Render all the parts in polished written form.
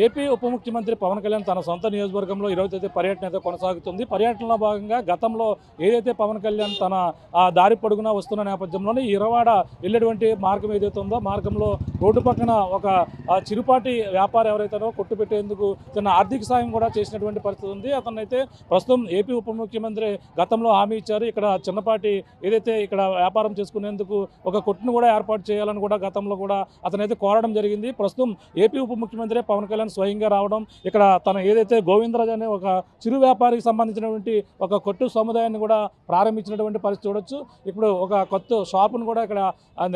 AP ఉప ముఖ్యమంత్రి పవన్ కళ్యాణ్ తన సొంత నియోజకవర్గంలో ఈరోజు అయితే పర్యటన అయితే కొనసాగుతుంది. పర్యటనలో భాగంగా గతంలో ఏదైతే పవన్ కళ్యాణ్ తన దారి పొడుగునా వస్తున్న నేపథ్యంలోనే ఇరవాడ వెళ్ళేటువంటి మార్గం ఏదైతే ఉందో మార్గంలో రోడ్డు పక్కన ఒక చిరుపాటి వ్యాపారం ఎవరైతేనో కొట్టు పెట్టేందుకు తన ఆర్థిక సాయం కూడా చేసినటువంటి పరిస్థితి ఉంది. అతనైతే ప్రస్తుతం ఏపీ ఉప ముఖ్యమంత్రి గతంలో హామీ ఇచ్చారు. ఇక్కడ చిన్నపాటి ఏదైతే ఇక్కడ వ్యాపారం చేసుకునేందుకు ఒక కొట్టును కూడా ఏర్పాటు చేయాలని కూడా గతంలో కూడా అతనైతే కోరడం జరిగింది. ప్రస్తుతం ఏపీ ఉప ముఖ్యమంత్రి పవన్ కళ్యాణ్ స్వయంగా రావడం ఇక్కడ తన ఏదైతే గోవిందరాజ్ అనే ఒక చిరు వ్యాపారికి సంబంధించినటువంటి ఒక కొట్టు సముదాయాన్ని కూడా ప్రారంభించినటువంటి పరిస్థితి చూడొచ్చు. ఇప్పుడు ఒక కొత్త షాపును కూడా ఇక్కడ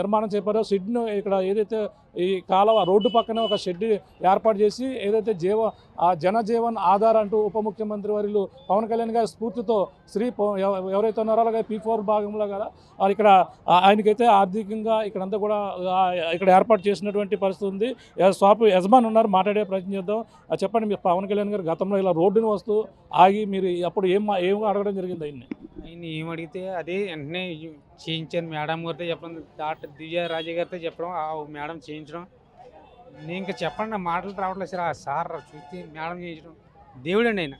నిర్మాణం చేపారు. షెడ్ను ఇక్కడ ఏదైతే ఈ కాలువ రోడ్డు పక్కన ఒక షెడ్ ఏర్పాటు చేసి ఏదైతే జనజీవన్ ఆధార్ అంటూ ఉప ముఖ్యమంత్రి వర్యులు పవన్ కళ్యాణ్ గారి స్ఫూర్తితో ఎవరైతే ఉన్నారో అలాగే P4 భాగంలో కదా ఇక్కడ ఆయనకైతే ఆర్థికంగా ఇక్కడంతా కూడా ఇక్కడ ఏర్పాటు చేసినటువంటి పరిస్థితి ఉంది. షాపు యజమాని ఉన్నారు, మాట్లాడే ప్రయత్నం చేద్దాం. చెప్పండి, మీరు పవన్ కళ్యాణ్ గారు గతంలో ఇలా రోడ్డును వస్తూ ఆగి మీరు అప్పుడు ఏం అడగడం జరిగింది ఆయన్ని? ఆయన ఏం అడిగితే అదే వెంటనే చేయించాను. మేడం గారితో చెప్పడం, డాక్టర్ దివ్య రాజా గారితో చెప్పడం, ఆ మేడం చేయించడం. నేను ఇంకా చెప్పండి, నా మాటలు రావట్లేదు సార్. ఆ సార్ చూస్తే మేడం చేయించడం దేవుడు అండి, ఆయన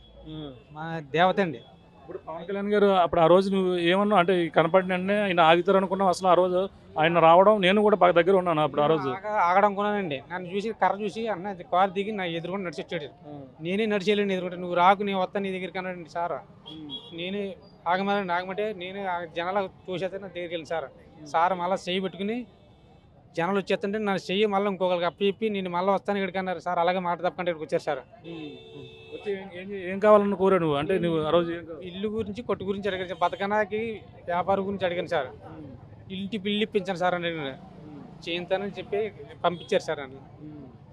మా దేవత అండి. ఇప్పుడు పవన్ కళ్యాణ్ గారు అప్పుడు ఆ రోజు నువ్వు ఏమన్నా అంటే కనపడిన వెంటనే ఆయన ఆగుతారు అనుకున్నావు? అసలు ఆ రోజు ఆయన రావడం నేను కూడా బాగా దగ్గర ఉన్నాను అప్పుడు ఆ రోజు. ఆగడం అనుకున్నానండి. నన్ను చూసి కర్ర చూసి అన్న కారు దిగి నా ఎదురుకుండా నడిచొచ్చాడు. నేనే నడిచేయలేండి ఎదురుకుంటే, నువ్వు రాకు నేను వస్తాను నీ దగ్గరికి అన్నాడండి సార్. నేనే ఆగమంటే నేను జనాలు చూసేస్తే నా దగ్గరికి వెళ్ళిన సార్ మళ్ళీ చెయ్యి పెట్టుకుని జనాలు వచ్చేస్తుంటే నా చెయ్యి మళ్ళీ ఇంకొకరికి అప్పి నేను మళ్ళీ వస్తాను ఇక్కడికి అన్నారు సార్. అలాగే మాట తప్పకుండా ఇక్కడికి వచ్చారు సార్. వచ్చి ఏం కావాలని కోరా నువ్వు? అంటే నువ్వు ఆ రోజు ఇల్లు గురించి కొట్టు గురించి అడిగాను, బతకనాకి వ్యాపారం గురించి అడిగాను సార్. ఇంటి బిల్లు ఇప్పించాను సార్ అని చేయించానని చెప్పి పంపించారు సార్ అని.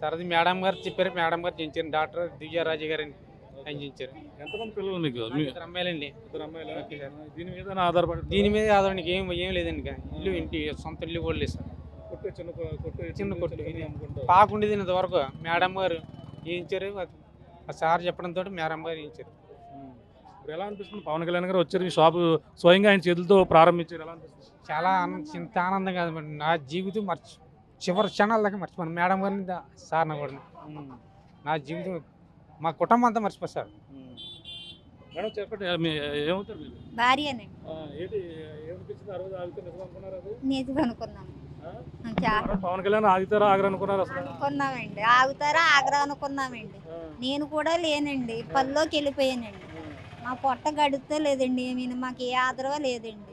తర్వాత మేడం గారు చెప్పారు, మేడం గారు చేయించారు. డాక్టర్ దివ్యరాజు గారు అని ఆయన చేయించారు. ఎంతమంది పిల్లలు మీకు? ఇద్దరు అమ్మాయిలండి. దీని మీద ఆధారపడి దీని మీద ఆధారం ఏం లేదండి. ఇల్లు ఇంటి సొంత ఇల్లు కూడా లేదు సార్. చిన్న కొట్టు పాకుండేది ఇంతవరకు. మేడం గారు చేయించారు, ఆ సార్ చెప్పడంతో మేడం గారు చేయించారు. ఇప్పుడు ఎలా అనిపిస్తుంది? పవన్ కళ్యాణ్ గారు వచ్చారు, ఈ షాపు స్వయంగా ఆయన చేతులతో ప్రారంభించారు, ఎలా అనిపిస్తుంది? చాలా ఇంత ఆనందంగా నా జీవితం చివరి క్షణాల దాకా మర్చిపోయాను మేడం గారిని, సార్ని కూడా. నా జీవితం మా కుటుంబం అంతా మర్చిపోతారు. మేడం చెప్పండి, ఏమవుతారు మీరు? భార్యనే. ఏమనిపించింది ఆ రోజు? ఆగితే నిజం అనుకున్నారు? అది నిజం అనుకున్నాం. పవన్ కళ్యాణ్ ఆగుతారా ఆగరు అనుకున్నారు? అసలు అనుకున్నామండి, ఆగుతారా ఆగరా అనుకున్నామండి. నేను కూడా లేనండి, పనిలోకి వెళ్ళిపోయానండి. మా పొట్ట గడుపుతో లేదండి, మాకు ఏ ఆదరవ లేదండి.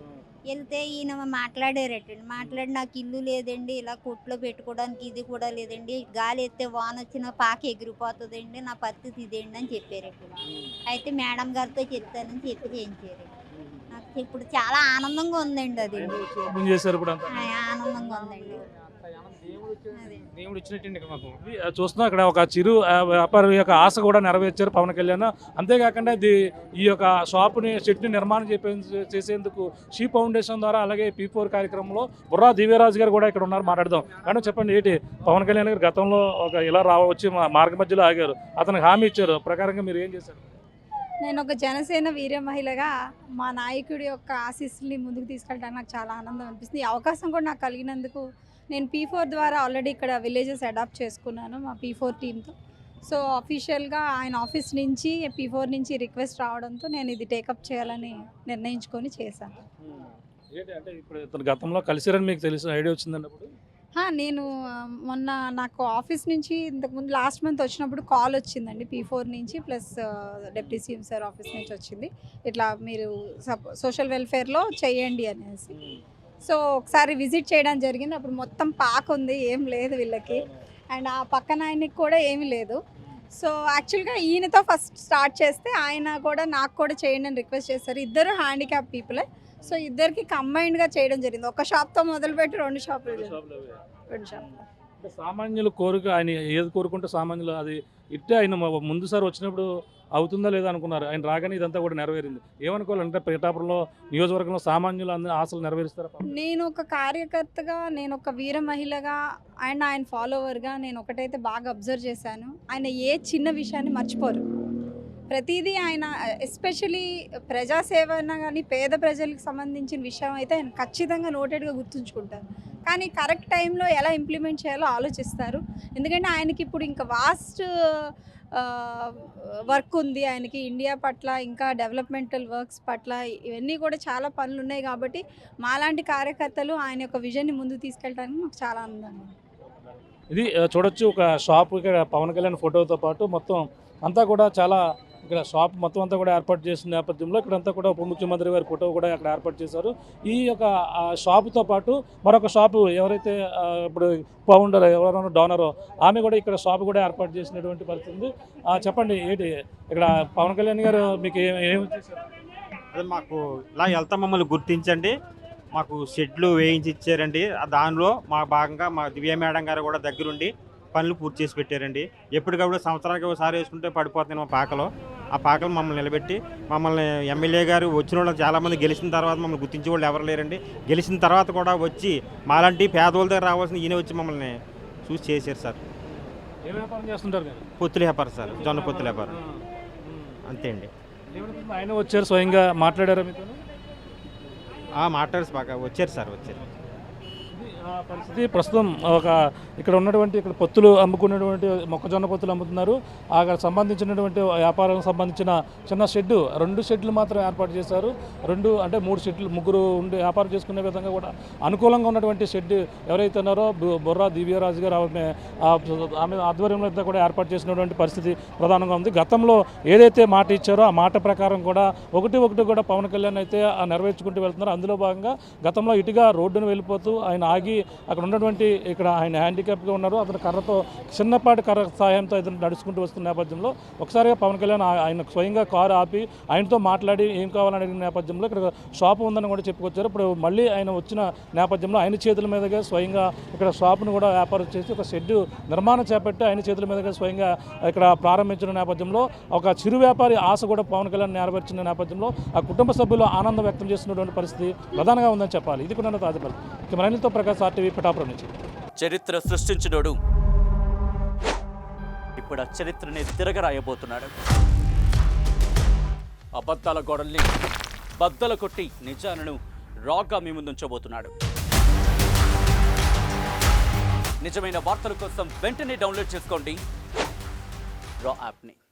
వెళ్తే ఈయన మాట్లాడారటండి. మాట్లాడి నాకు ఇల్లు లేదండి, ఇలా కొట్లో పెట్టుకోవడానికి ఇది కూడా లేదండి, గాలి ఎత్తే వాన వచ్చిన పాక ఎగిరిపోతుందండి, నా పరిస్థితి ఇదేండి అని చెప్పారటండి. అయితే మేడం గారితో చెప్తానని చెప్పి చేయించారు. నాకు ఇప్పుడు చాలా ఆనందంగా ఉందండి. అది ఆనందంగా ఉందండి. దేవుడు వచ్చినట్టు మాకు చూస్తున్నా అక్కడ ఒక చిరు వ్యాపారి యొక్క ఆశ కూడా నెరవేర్చారు పవన్ కళ్యాణ్. అంతేకాకుండా ఈ యొక్క షాపుని షెడ్ని నిర్మాణం చేసేందుకు షీ ఫౌండేషన్ ద్వారా అలాగే P4 కార్యక్రమంలో బుర్రా దివ్యరాజు గారు కూడా ఇక్కడ ఉన్నారు, మాట్లాడదాం. కానీ చెప్పండి, ఏంటి పవన్ కళ్యాణ్ గారు గతంలో ఒక ఇలా వచ్చి మార్గ మధ్యలో ఆగారు, అతనికి హామీ ఇచ్చారు, ప్రకారంగా మీరు ఏం చేశారు? నేను ఒక జనసేన వీర మహిళగా మా నాయకుడి యొక్క ఆశీస్సుల్ని ముందుకు తీసుకెళ్ళడానికి నాకు చాలా ఆనందం అనిపిస్తుంది. ఈ అవకాశం కూడా నాకు కలిగినందుకు నేను P4 ద్వారా ఆల్రెడీ ఇక్కడ విలేజెస్ అడాప్ట్ చేసుకున్నాను మా P4 టీంతో. సో అఫీషియల్గా ఆయన ఆఫీస్ నుంచి P4 నుంచి రిక్వెస్ట్ రావడంతో నేను ఇది టేకప్ చేయాలని నిర్ణయించుకొని చేశాను. అంటే ఇప్పుడు గతంలో కలిసిరని మీకు తెలిసిన ఐడియా వచ్చిందండి అప్పుడు? నేను మొన్న నాకు ఆఫీస్ నుంచి ఇంతకుముందు లాస్ట్ మంత్ వచ్చినప్పుడు కాల్ వచ్చిందండి P4 నుంచి, plus deputy CM sir office నుంచి వచ్చింది, ఇట్లా మీరు సోషల్ వెల్ఫేర్లో చేయండి అనేసి. సో ఒకసారి విజిట్ చేయడం జరిగింది. అప్పుడు మొత్తం పాక ఉంది, ఏం లేదు వీళ్ళకి, అండ్ ఆ పక్కన ఆయనకి కూడా ఏమీ లేదు. సో యాక్చువల్గా ఈయనతో ఫస్ట్ స్టార్ట్ చేస్తే ఆయన కూడా నాకు కూడా చేయండి అని రిక్వెస్ట్ చేస్తారు. ఇద్దరు హ్యాండిక్యాప్ పీపులే, సో ఇద్దరికి కంబైన్డ్గా చేయడం జరిగింది. ఒక షాప్తో మొదలుపెట్టి 2 షాపులు. సామాన్యుల కోరిక ఆయన ఏది కోరుకుంటే సామాన్యులు అది ఇట్టే ఆయన ముందు సార్ వచ్చినప్పుడు అవుతుందా లేదా అనుకున్నారు, ఆయన రాగానే ఇదంతా కూడా నెరవేరింది. ఏమనుకోవాలంటే పిఠాపురంలో నియోజకవర్గంలో సామాన్యులు అందరూ ఆశలు నెరవేరుస్తారా? నేను ఒక కార్యకర్తగా, నేను ఒక వీర మహిళగా అండ్ ఆయన ఫాలోవర్గా నేను ఒకటైతే బాగా అబ్జర్వ్ చేశాను, ఆయన ఏ చిన్న విషయాన్ని మర్చిపోరు. ప్రతిదీ ఆయన ఎస్పెషలీ ప్రజాసేవ అయినా కానీ పేద ప్రజలకు సంబంధించిన విషయం అయితే ఆయన ఖచ్చితంగా నోటెడ్గా గుర్తుంచుకుంటారు. కానీ కరెక్ట్ టైంలో ఎలా ఇంప్లిమెంట్ చేయాలో ఆలోచిస్తారు. ఎందుకంటే ఆయనకి ఇప్పుడు ఇంకా వాస్ట్ వర్క్ ఉంది ఆయనకి, ఇండియా పట్ల ఇంకా డెవలప్మెంటల్ వర్క్స్ పట్ల ఇవన్నీ కూడా చాలా పనులు ఉన్నాయి. కాబట్టి మాలాంటి కార్యకర్తలు ఆయన యొక్క విజన్ని ముందుకు తీసుకెళ్ళడానికి మాకు చాలా ఆనందంగా ఉంది. ఇది చూడొచ్చు, ఒక షాప్ ఇక్కడ పవన్ కళ్యాణ్ ఫోటోతో పాటు మొత్తం అంతా కూడా చాలా ఇక్కడ షాప్ మొత్తం అంతా కూడా ఏర్పాటు చేసిన నేపథ్యంలో ఇక్కడంతా కూడా ఉప ముఖ్యమంత్రి గారి ఫోటో కూడా అక్కడ ఏర్పాటు చేశారు. ఈ యొక్క షాపుతో పాటు మరొక షాపు ఎవరైతే ఇప్పుడు ఫౌండర్ ఎవరైనా డోనరో ఆమె కూడా ఇక్కడ షాపు కూడా ఏర్పాటు చేసినటువంటి పరిస్థితి ఉంది. చెప్పండి, ఏంటి ఇక్కడ పవన్ కళ్యాణ్ గారు మీకు ఏమి చేశారు? అదే మాకు ఇలా వెళ్తా మమ్మల్ని గుర్తించండి, మాకు షెడ్లు వేయించి ఇచ్చారండి. దానిలో మా భాగంగా మా దివ్య మేడం గారు కూడా దగ్గరుండి పనులు పూర్తి చేసి పెట్టారండి. ఎప్పటికప్పుడు సంవత్సరానికి ఒకసారి వేసుకుంటే పడిపోతున్నాయి మా పాకలో. ఆ పాకలు మమ్మల్ని నిలబెట్టి మమ్మల్ని ఎమ్మెల్యే గారు వచ్చిన వాళ్ళు చాలామంది గెలిచిన తర్వాత మమ్మల్ని గుర్తించే వాళ్ళు ఎవరు లేరండి. గెలిచిన తర్వాత కూడా వచ్చి మాలాంటి పేదవాళ్ళ దగ్గర రావాల్సిన ఈయన వచ్చి మమ్మల్ని చూసి చేశారు సార్. ఏ వ్యాపారం చేస్తుంటారు కదా? పొత్తుల వ్యాపారం సార్, జొన్న పొత్తుల వ్యాపారం అంతే అండి. ఆయన వచ్చారు, స్వయంగా మాట్లాడారా మీతో? మాట్లాడేసి బాగా వచ్చారు సార్, వచ్చారు. పరిస్థితి ప్రస్తుతం ఇక్కడ ఉన్నటువంటి ఇక్కడ పొత్తులు అమ్ముకున్నటువంటి మొక్కజొన్న పొత్తులు అమ్ముతున్నారు. అక్కడ సంబంధించినటువంటి వ్యాపారాలకు సంబంధించిన చిన్న షెడ్, 2 షెడ్లు మాత్రం ఏర్పాటు చేశారు. 2 అంటే 3 షెడ్లు, ముగ్గురు ఉండి వ్యాపారం చేసుకునే విధంగా కూడా అనుకూలంగా ఉన్నటువంటి షెడ్ ఎవరైతే ఉన్నారో బొర్రా దివ్యరాజు గారు ఆమె ఆధ్వర్యంలో అంతా కూడా ఏర్పాటు చేసినటువంటి పరిస్థితి ప్రధానంగా ఉంది. గతంలో ఏదైతే మాట ఇచ్చారో ఆ మాట ప్రకారం కూడా ఒకటి కూడా పవన్ కళ్యాణ్ అయితే నెరవేర్చుకుంటూ వెళ్తున్నారు. అందులో భాగంగా గతంలో ఇటుగా రోడ్డును వెళ్ళిపోతూ ఆయన ఆగి అక్కడ ఉన్నటువంటి ఇక్కడ ఆయన హ్యాండిక్యాప్గా ఉన్నారు. అతను కర్రతో చిన్నపాటి కర్ర సాయంతో ఇతను నడుచుకుంటూ వస్తున్న నేపథ్యంలో ఒకసారిగా పవన్ కళ్యాణ్ ఆయన స్వయంగా కారు ఆపి ఆయనతో మాట్లాడి ఏం కావాలని అడిగిన నేపథ్యంలో ఇక్కడ షాపు ఉందని కూడా చెప్పుకొచ్చారు. ఇప్పుడు మళ్ళీ ఆయన వచ్చిన నేపథ్యంలో ఆయన చేతుల మీదుగా స్వయంగా ఇక్కడ షాపును కూడా వ్యాపారం చేసి ఒక షెడ్ నిర్మాణం చేపట్టి ఆయన చేతుల మీదుగా స్వయంగా ఇక్కడ ప్రారంభించిన నేపథ్యంలో ఒక చిరు వ్యాపారి ఆశ కూడా పవన్ కళ్యాణ్ నెరవేర్చిన నేపథ్యంలో ఆ కుటుంబ సభ్యులు ఆనందం వ్యక్తం చేస్తున్నటువంటి పరిస్థితి ప్రధానంగా ఉందని చెప్పాలి. ఇది కూడా తాజాపల్లి కెమెరాతో ప్రకాశ్, RTV, పిఠాపురం నుంచి. చరిత్ర సృష్టించినోడు ఇప్పుడు ఆ చరిత్రని తిరగరాయబోతున్నాడు. అబద్ధాల గోడల్ని బద్దలు కొట్టి నిజాలను రాగా మీ ముందుంచబోతున్నాడు. నిజమైన వార్తల కోసం వెంటనే డౌన్లోడ్ చేసుకోండి రా యాప్ని.